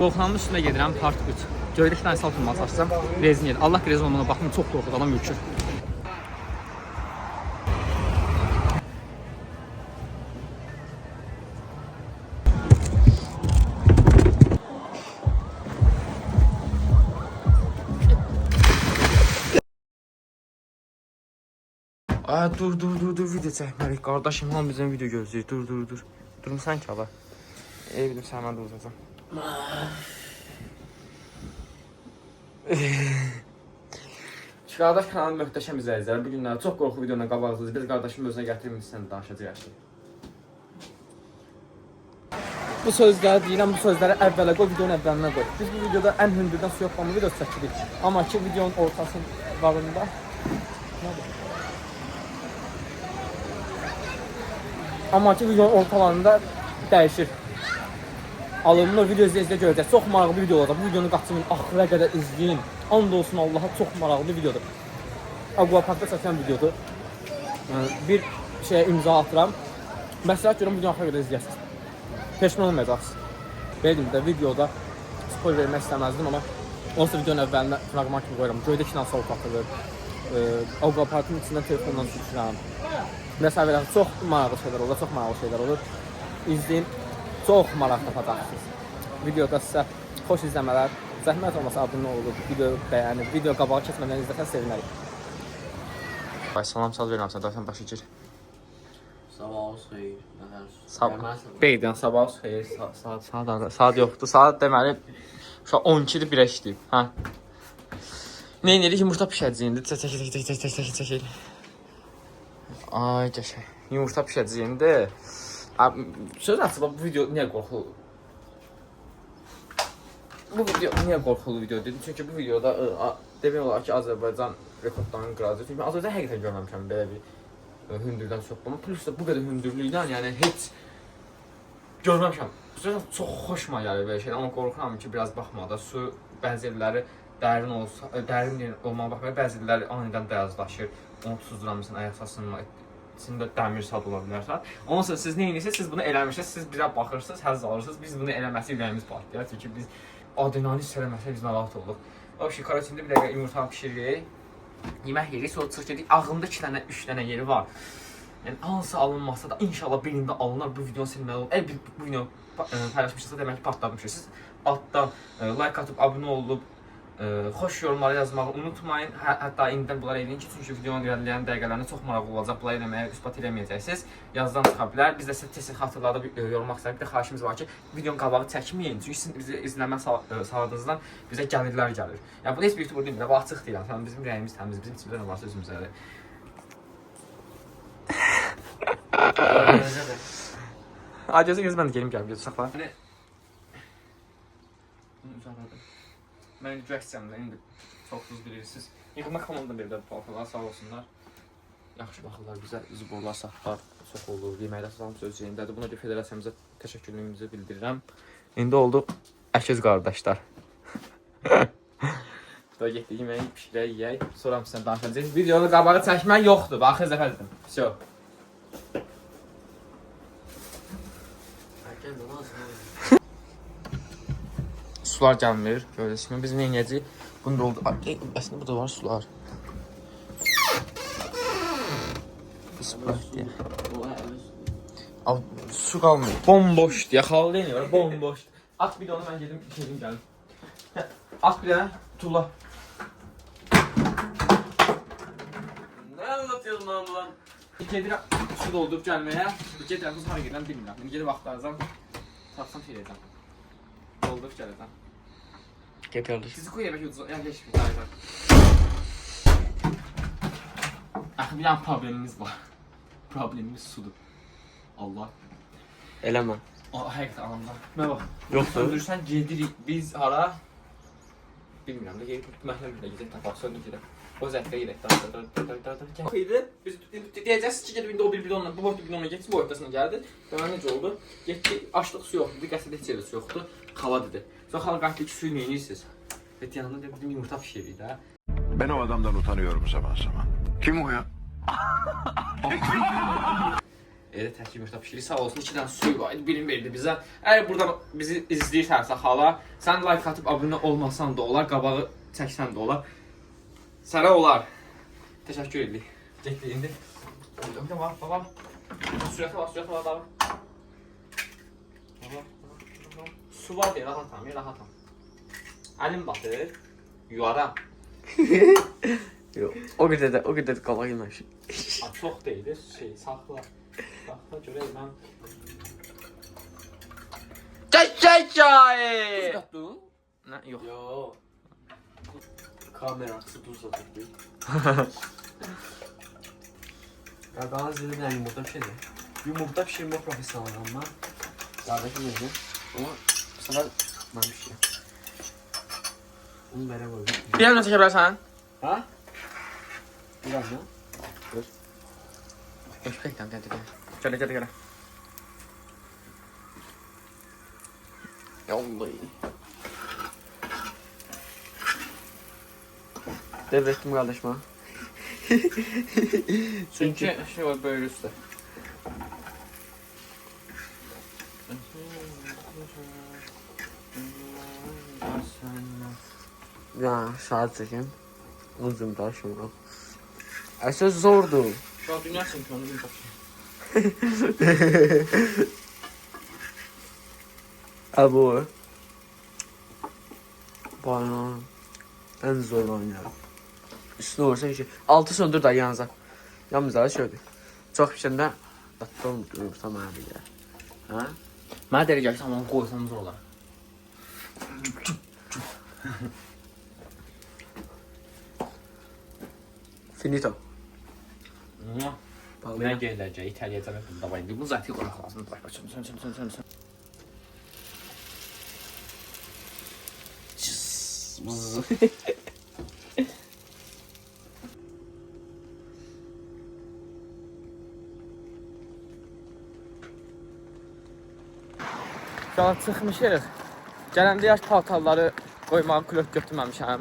Qorxanın üstünə gedirəm, part 3. Göydə 2 dənə sal tutmağa çalışsam, rezin yedir. Allah rezin olmana baxın, çox qorxur, adam ürkür. Dur, video çəkməliyik. Qardaşım, hamı bizdən video gözləyir. Dur. Durmusan ki, ala. Bildim, sən mən də uzacam. Qardaş kanalın möhtəşəm izləyicilər. Bu günlər çox qorxu videoyla qabağınızdayız. Biz qardaşımın özünə gətirmişsən danışacağıq. Bu sözləri deyirəm, bu sözləri əvvələ qoy, videonun əvvəlinə qoy. Biz bu videoda ən hündürdən su yoxlama videosu çəkirik. Amma ki, videonun ortasında Amma ki, videonun ortalarında dəyişir. Alınmır, video izləyicilər görəcək. Çox maraqlı video olacaq. Bu videonu qaçının axıra qədər izləyin. And olsun Allaha, çox maraqlı videodur. Aquaparkda çəkilən videodur. Bir şeyə imza atıram. Məsləhət görürəm, videonu axıra qədər izləyəsiniz. Peşman olmayacaqsınız. Benim də videoda spoiler vermək istəməzdim, amma onsuz videonun əvvəlinə fraqman kimi qoyuram. Göydə 2 dənə sol atılır. Aquaparkın içindən telefondan düşürəm. Məsələn, çox maraqlı şeylər olur. İzləyin. Çox maraq tapacaqsınız. Videoda sizə xoş izləmələr. Zəhmət olmasa abunə olub, video bəyənib, video qabağa keçmədən izləsəz sevinərik. Salam, saz verirəm sənə, sən başa gir. Sabahınız xeyir. Beydən, sabahınız xeyir. Saat yoxdur. Saat deməli 12-dir, 1-ə işləyib. Nə edirik? Yumurta pişəcəyindi. Çəkil. Ay, qəşəng. Yumurta pişəcəyindi. Söz açılıb, bu video niyə qorxulu? Bu video niyə qorxulu video dedim? Çünki bu videoda demək olar ki, Azərbaycan rekordlarını qıracaq. Çünki Azərbaycan həqiqətən görməmişəm belə bir hündürdən çoxlama. Plus da bu qədər hündürlükdən, yəni heç görməmişəm. Çox xoşuma gəlir belə şeylər, amma qorxuram ki, biraz baxmada su bəzi yerləri dərin olmağa baxmayaraq, bəzi yerləri anidən dayazlaşır. Onu tuzduramırsan, ayaq sasınma, içində dəmir sad ola bilərsə. Ondan sonra siz nə edirsiniz? Siz bunu eləmişsiniz, siz bizə baxırsınız, həzz alırsınız. Biz bunu eləməsi ürəyimiz partlayır. Çünki biz adrenalin hiss eləməsək biz narahat oluruq. O şikaretində bir dəqiqə yumurtanı pişiririk. Yemək yedik, sonra çıx gedik. Ağımda 2 dənə, 3 dənə yeri var. Yəni hansı alınmasa da inşallah birində alınır. Bu videonu silməli olur. Bu video paylaşmışsınızsa demək ki, partlamışsınız. Siz altdan like atıb, abunə olub, xoş yorumları yazmağı unutmayın. Hətta indidən bunları edin ki, çünki videonun irəliləyən dəqiqələrində çox maraqlı olacaq. Bunları eləməyə ispat eləməyəcəksiniz. Yazdan çıxa bilər. Biz də sizə tez xatırladıb yorulmaq istədik. Bir də xahişimiz var ki, videonun qabağı çəkməyin. Çünki sizin bizi izləmə sağladığınızdan bizə gəlirlər gəlir. Yəni bunu heç bir YouTuber deyil, bu açıq deyirəm. Sən bizim ürəyimiz təmiz, bizim içimizdə nə varsa özümüzədir. Acəsə göz mən də gelim gəlim, saxla. Mən rəqsiyamda indi çoxsuz bilirsiniz. Yığma komanda bir də paltalar sağ olsunlar. Yaxşı baxırlar bizə, zıborlar, saxlar çox olur. Yeməkdə salam söz yerindədir. Buna görə federasiyamıza təşəkkürlüyümüzü bildirirəm. İndi olduq əkiz qardaşlar. Daha getdik yeməyi pişirək, yeyək. Sonra sizdən danışacağıq. Videonu qabağı çəkmək yoxdur. Baxın zəfər dedim. Всё. Sular gəlmir, görürsünüz. Biz nə edəcəyik? Bunda oldu. Əslində burada var sular. Sprite deyə. Su qalmır. Bomboşdur. Yaxalı deyil, bomboşdur. At bir də onu mən gedim, gəlim. At bir dənə, tulla. Nə anlatıyorsun lan lan? Gedirəm, su doldurub gəlməyə. Gedirəm, bu hara gedirəm bilmirəm. Gedib axtaracam, tapsam şey edəcəm. Doldurub gələcəm. Getirdik. Sizi koy yemək ucuz, yəni heç bir tane var. Axı bir dənə problemimiz var. Problemimiz sudur. Allah. Eləmə. Həqiqətən anlamda. Nə bax. Yoxdur. Öldürsən gedirik, biz hara? Bilmirəm də, gedib məhəllə birində gedib tapaq, söndür gedək. O zətdə gedək. Xeydi, biz deyəcəksiniz ki, gedib indi o bir bidonla, bu boyda bidonla getsin, bu ortasına gəldi. Deməli necə oldu? Getdi, açdıq su yoxdur, qəsədə heç yerdə su yoxdur. Xala dedi. Sonra xala qayıtdı ki, suyu neyinirsiniz? Və yanında dedim yumurta pişiririk də. Ben o adamdan utanıyorum zaman zaman. Kim o ya? Evdə tək yumurta bişirik. Sağ olsun 2 dənə suyu var idi, birini verdi bizə. Əgər buradan bizi izləyirsənsə hala, sən like atıb abunə olmasan da olar, qabağı çəksən də olar. Sənə olar. Təşəkkür edirik. Getdik indi. Bir də var, baba. Sürətə var, baba. Su var deyə rahatam. Əlim batır, yuvaram. Yox, o qədər də qala yeməmişik. Çox deyil, saxla. Saxla görək mən. Çay! Qatdın? Nə, yox. Yox. Kamerası tuz atıb. Qaqanın zili bir dənə yumurta pişirdi. Yumurta pişirmə professionalıyam mən. Qardaşım dedi. Amma bu səfər mən pişirəm. Onu belə qoydum. Bir əmlə çəkə bilərsən? Ha? Biraz mı? Dur. Eşpəkdən, gələ. Yollayi. Devrettim qardaşıma. Çünki şey var böyle üstə. Ya saat çekim. Uzun da şunu. Əsas zordur. Şu an dünya çempionu bir bakayım. Əbu. Bana en zor olan ya. Üstüne olursa ki 6 söndür da yanınıza. Yanımızda şöyle. Çok pişəndə tatlı olmuyor tamam abi ya. Ha? Mənə dəri gəlsə amma qoysam zor olar. Finito. Mən gələcək, İtaliyacam yapım. Davay, bu zaten qonaq lazım. Baş. Sön. Şu an çıxmışıq. Gələndə yaş paltarları qoymağa külök götürməmişəm.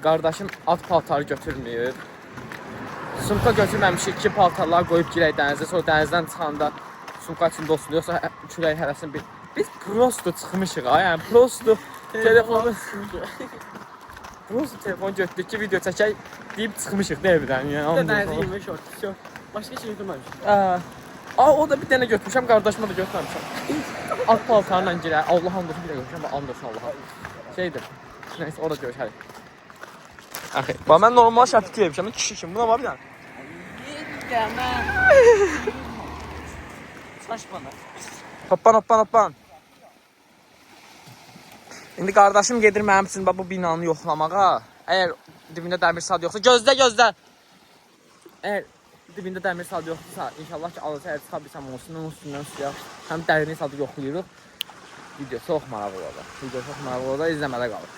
Qardaşım at paltarı götürməyib. Sumka götürməmişik ki, paltarlar qoyub girək dənizə. Sonra dənizdən çıxanda sumka içində olsun. Yoxsa külək hərəsini bir... Biz prosto çıxmışıq ha, yəni prosto telefonu... Prosto telefonu götürdük ki, video çəkək deyib çıxmışıq da evdən. Bir de dənizə yemək şort. Başqa şey götürməmişim. O da bir dənə götürmüşəm, qardaşıma da götürməmişəm. At paltarla girək. Allah andolsun bir də götürmüşəm, andolsun Allaha. Şeydir. Neyse, orada görüşərik. Axı, mən normal şəfti yemişəm, mən kişi kimi. Buna var bir dənə. Saçmalı. Hoppan. İndi qardaşım gedir mənim üçün bu binanı yoxlamağa. Əgər dibində dəmir sad yoxsa, gözlə. Əgər dibində dəmir sad yoxsa, inşallah ki, alacaq əgər çıxa bilsəm onun üstündən suya. Həm dərini sadı yoxlayırıq. Video çox maraqlı olacaq. İzləmədə qalın.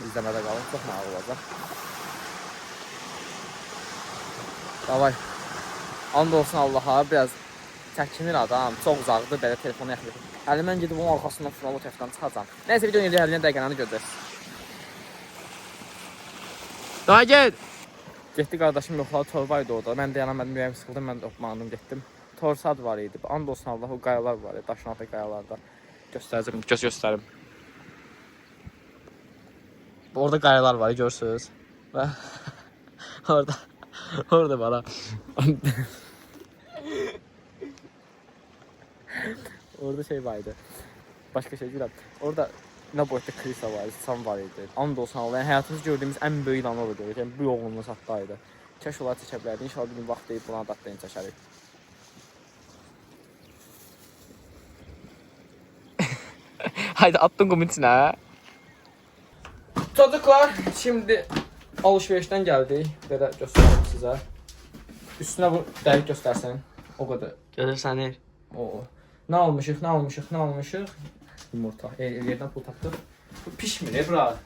Çox maraqlı olacaq. Davay. And olsun Allaha, biraz çəkinir adam. Çox uzaqdır, belə telefonu yaxlayır. Hələ mən gedib onun arxasından fıralı təfdən çıxacam. Nəysə, videonun irəliyən dəqiqələrini görəcəksiniz. Daha get! Getdi qardaşım yoxladı, torba idi orada. Mən dayanamadım, ürəyim sıxıldım, mən də opmandım, getdim. Torsad var idi. And olsun Allah, o qayalar var idi, daşın altı qayalarda. Göstərim. Orada qayalar var, görürsünüz. Və orada bana. Orada şey vardı. Başka şey değil. Orada ne boyutta kilise vardı, sam var idi. And olsun Allah, yani hayatımızda gördüğümüz en büyük ilan orada görürük. Yani bu yoğunluğu satdaydı. Keş olar çəkə bilərdi. İnşallah bir gün vaxt deyib buna datlayın çəkərik. Haydi attın qumun içine. Çocuklar, şimdi alışverişten geldik. Böyle göstereyim size. Üstüne bu dəlik göstersen. O kadar. Görürsənir. Ne almışıq? Yumurta. Yerdən pul tapdıq. Bu pişmir, bura.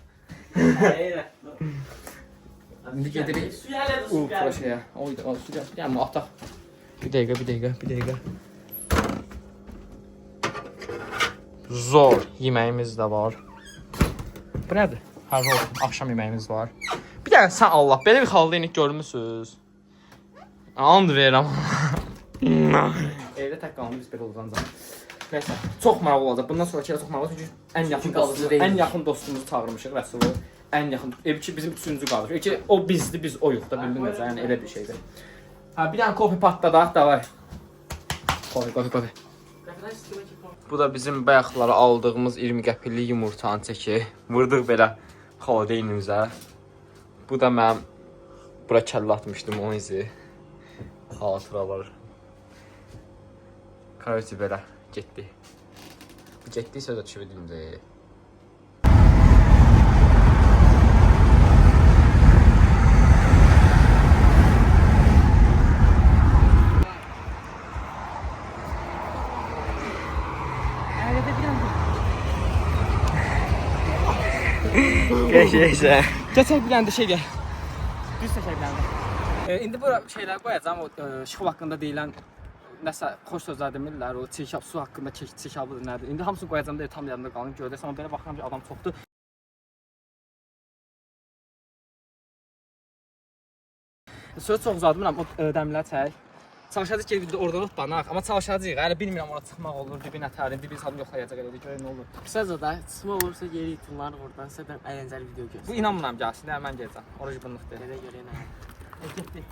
İndi gedirik. Ufra şeyə. Oyda, su gəl. Gəlmə, ataq. Bir dəqiqə. Zor yeməyimiz də var. Bu nədir? Hər olsun, axşam yeməyimiz var. Bir dəqiqə, sən Allah, belə bir halda inik görmüsünüz. And verirəm. Evdə Belə tək qalmır, biz belə olacaq. Nəysə, çox maraqlı olacaq. Bundan sonraki çox maraqlı çünki ən yaxın Çünki qalıcı deyil. ən yaxın dostumuzu çağırmışıq Rəsulu. Ən yaxın. Ev ki bizim üçüncü qalır. Ki o bizdir, biz oyuq da bildin necə, yəni elə bir şeydir. Ha, bir dənə kofe patladaq da var. Kofe. Bu da bizim bayaqları aldığımız 20 qəpiklik yumurtanın çəki. Vurdıq belə xaladeynimizə. Bu da mənim bura kəllə atmışdım onun izi. Hatıralar. Korotə belə getdi. Bu getdi sözə düşüb dilimdə. Geçə. Keçək bir dənə də şey gəl. Düz keçək bir dənə. İndi bu şeyləri qoyacağam, o şıxov haqqında deyilən nəsə xoş sözlər demirlər, o çirkab su haqqında çirkabıdır nədir. İndi hamısını qoyacağam da tam yadımda qalın. Görəcəksən, amma belə baxıram ki, adam çoxdur. Söz çox uzadmıram, o dəmirlər çək. Çalışacağıq ki, videoda oradan otlanaq, amma çalışacağıq. Hələ bilmirəm ora çıxmaq olur, dibin ətərin, dibin sadım yoxlayacaq elə görək nə olur. Qısaca da çıxma olursa geri itimlar oradan sizə əyləncəli video görsün. Bu inanmıram gəlsin, mən gələcəm. Orijinallıqdır. Belə görək nə. Getdik.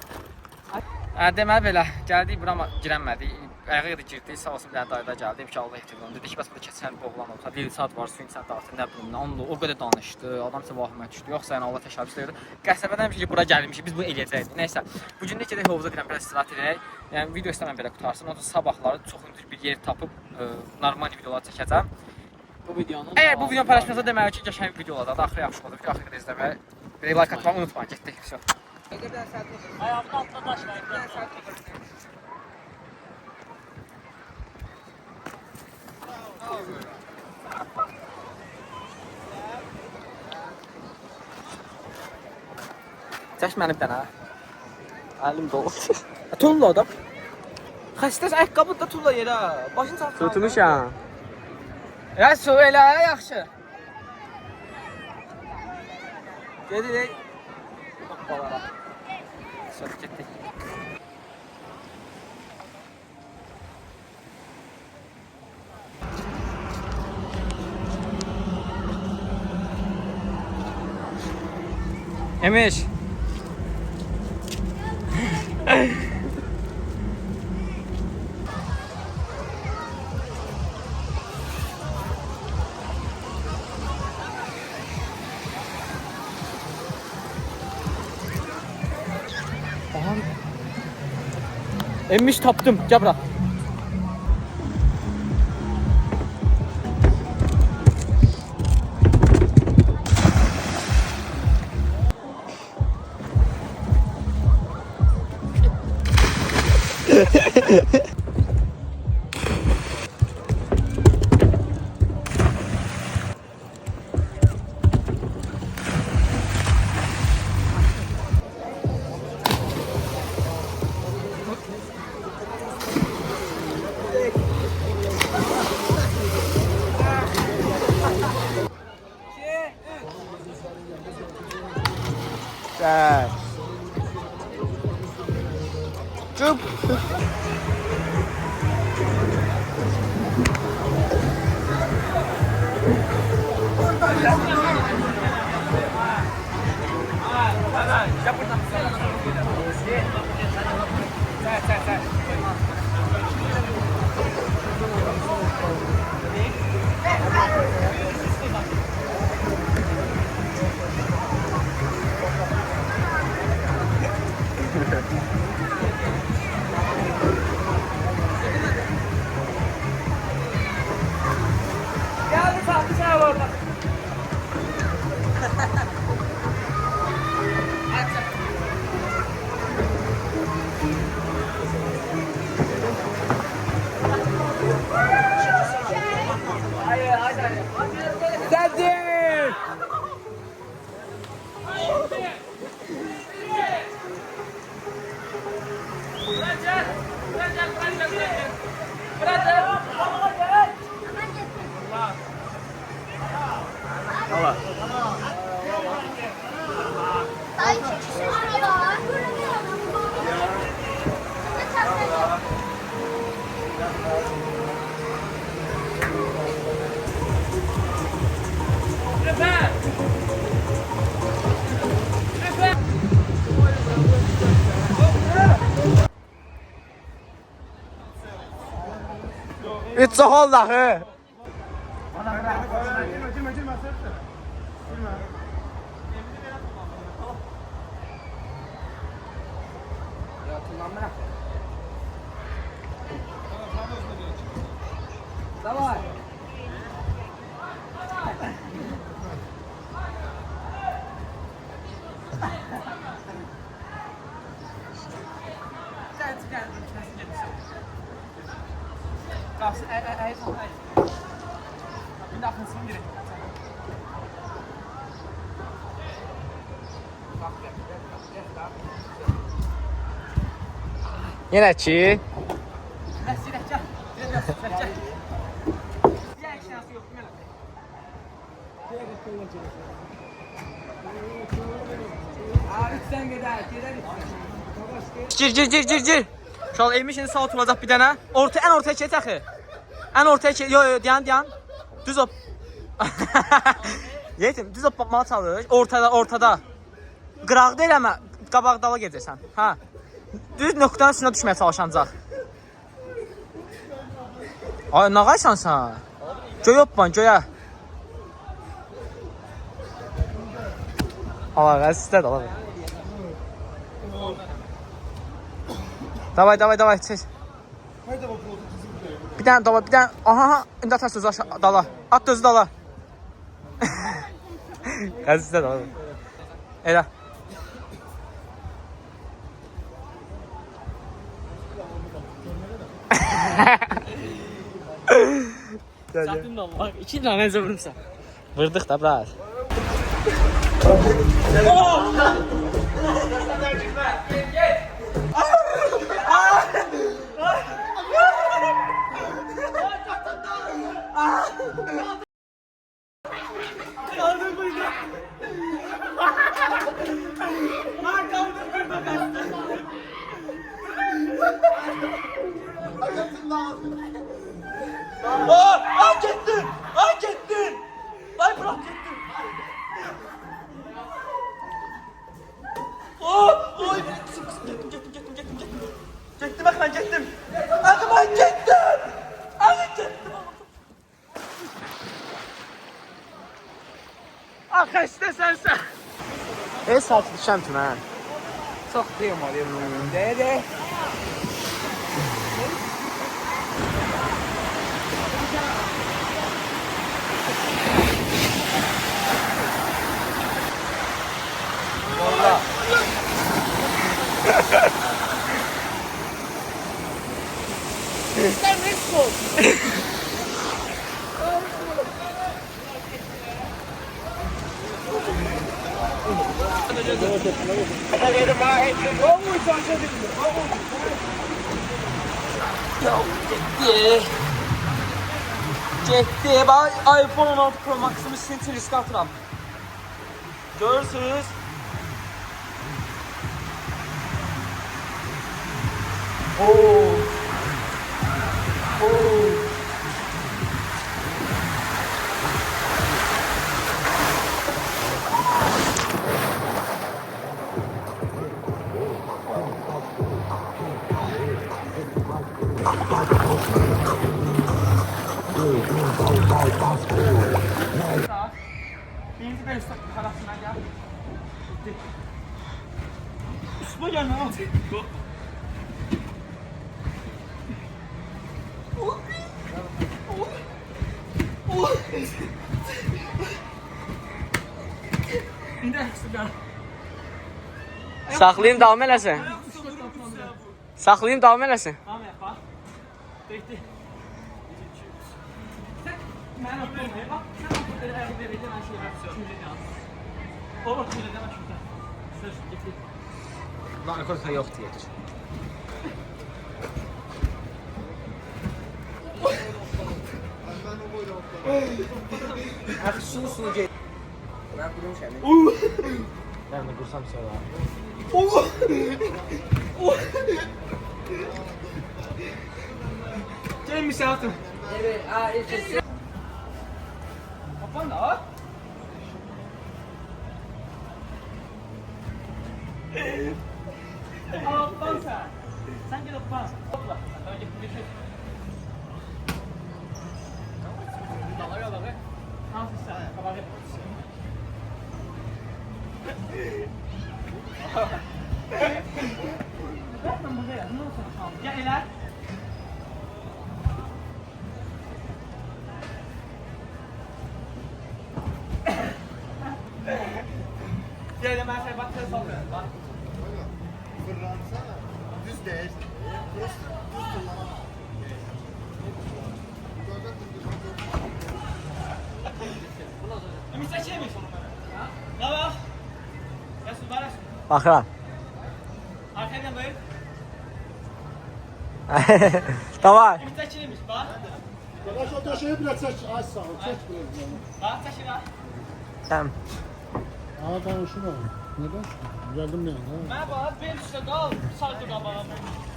Deməli belə, gəldik bura amma girənmədik. Ayağa da girdik, sağ olsun bir dənə dayıda gəldi. Dedim ki, Allah ehtiram. Dedi ki, bəs burada keçən boğulan olsa, bir saat var, suyun saat artıq nə bilim, onunla o qədər danışdı. Adam isə vahimə düşdü. Yoxsa yəni Allah təşəbbüs edir. Qəsəbədən ki, bura gəlmişik, biz bunu eləyəcəydik. Nəysə, bu gün də gedək hovuza deyirəm, biraz istirahət edək. Yəni video istəməm belə qutarsın. Ondan sabahları çox hündür bir yer tapıb normal videolar çəkəcəm. Bu videonun Əgər bu videonu paylaşmasa deməli ki, qəşəng video olacaq. Axırı yaxşı olacaq. Axırı da izləməyi, bir like atmağı unutmayın. Getdik. ayağımın altına daş var. Çək məni bir dənə. Əlim dolu. Tulla adam. Xəstəs ayaqqabı da tulla yerə. Başın çarpsın. Tutmuşam. Ya su elə yaxşı. Gedirik. Hoppalara. Söz getdik. Emiş. Emiş tapdım. Gel bura. Gel. Cıp. Ay çekişmiş var. Üç çox oldu axı. Давай. Yenə ki. Gir. Şal Elmiş indi sağ oturacaq bir dənə. Ən ortaya keç axı. Ən ortaya keç. Yo, dayan. Düz op. Yetim, düz opmağa çalış. Ortada. Qıraq deyil amma qabaq dala gedəcəksən. Ha. Düz nöqtənin üstünə düşməyə çalışancaq. Ay, nə qaysan sən? Göy opman, göyə. Allah, istədi, Allah. Davay, çək. Bir dənə. Aha, indi atar sözü aşağı, dala. At dözü dala. Istədi, Allah. Elə. Çatın da bak. 2 tane vurmuşsan. Vurdıq da, brat. Gettin! Ay bırak gettin! Oy! Gettim! Gettim bak ben gettim! Hadi ben gettim! Hadi gettim! Ah xəstəsən sən! Saat düşəm ki mən. Çox deyim alayım. De. Sen Mexico. Getdi. Bax iPhone 16 Pro Max-ımı sizin üçün riskə atıram. Görürsünüz? Birinci ben tarafına gel. Üstüme gel lan. İndi əksədən. Saxlayayım, davam eləsin. Saxlayayım, davam eləsin. Tamam yapar. Bekle. Mən öpürəm. Bak sen öpürəm. Əli verəcəm mən şey yapacağım. Şöyle yaz. O bak şöyle demə şurada. Söz getir. Lan korka yoxdur yedir. Axı sunu get. Mən qurmuşam. Mən də qursam sonra. En misafir. Evet, Kapan da. Kapan sen. Sen gel kapan. Hopla. Sen gel bir şey. Dalga dalga. Nasıl sen? Kapan. Bakın buraya. Ne olsun? Tamam. Gel iler. Gel hemen şey bak sen sallıyor. Bak. Fırlansana. Düz değil. Düz kullan. Ümit sen şey mi sorun bana? Ne var? Yasun var Yasun. Baxıram. Arkadan buyur. Davay. Ümit sen şeymiş bak. Yavaş o taşıyı biraz çek. Az sağ ol. Çek biraz. Bak sen şey var. Tamam. Aa tamam şuna. Neden? Geldim yani. Ben bak benim üstüne kal. Sardı kabağım.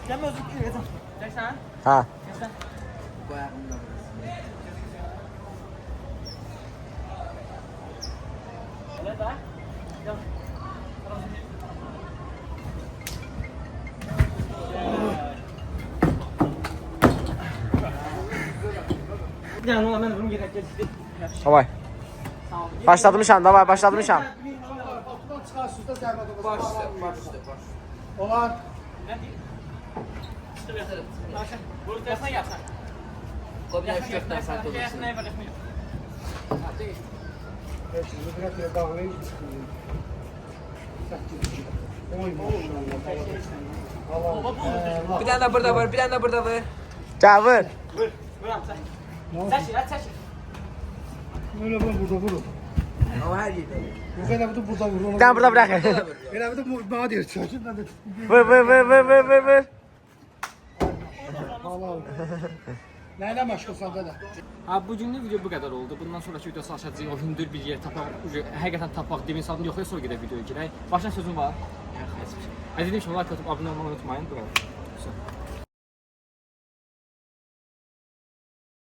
Gelme özür dilerim. Gel sen. Ha. Gel sen. Bu ayağımda. Öyle de. Gel. Yani ona ben bunu gerek geldi. Davay. Başlamışam, davay, başlamışam. Oturan çıkar süzde zəhmət olmaz. Başla. Olan. Ne diyeyim? İşte yatırım. Başla. Bunu dersen yapsan. Kopya köften sen Yapsan olursun. ne yapacak mı? Şimdi biraz böyle bağlayayım. Oy maşallah. Allah. Bir tane de burada var, bir tane de burada var. Gəl vur. Buyur. Buyur sen. Sen şey, sen şey. Öyle vur burada vurun. Ama her yerde. Bu kadar da burada vurun. Bir dənə burada bırak. Elə bir de bana deyir çəkin. Ben de Vur, vur, vur, vur, vur, vur, vur. halal. Nəylə məşğulsan da? Ha bugünlük video bu qədər oldu. Bundan sonraki videosu açacağıq. O hündür bir yer tapaq, həqiqətən tapaq, dibin saldım yoxsa sonra gedək videoya girək. Başqa sözüm var. Dedim ki, like atıp abunə olmayı unutmayın. Bravo.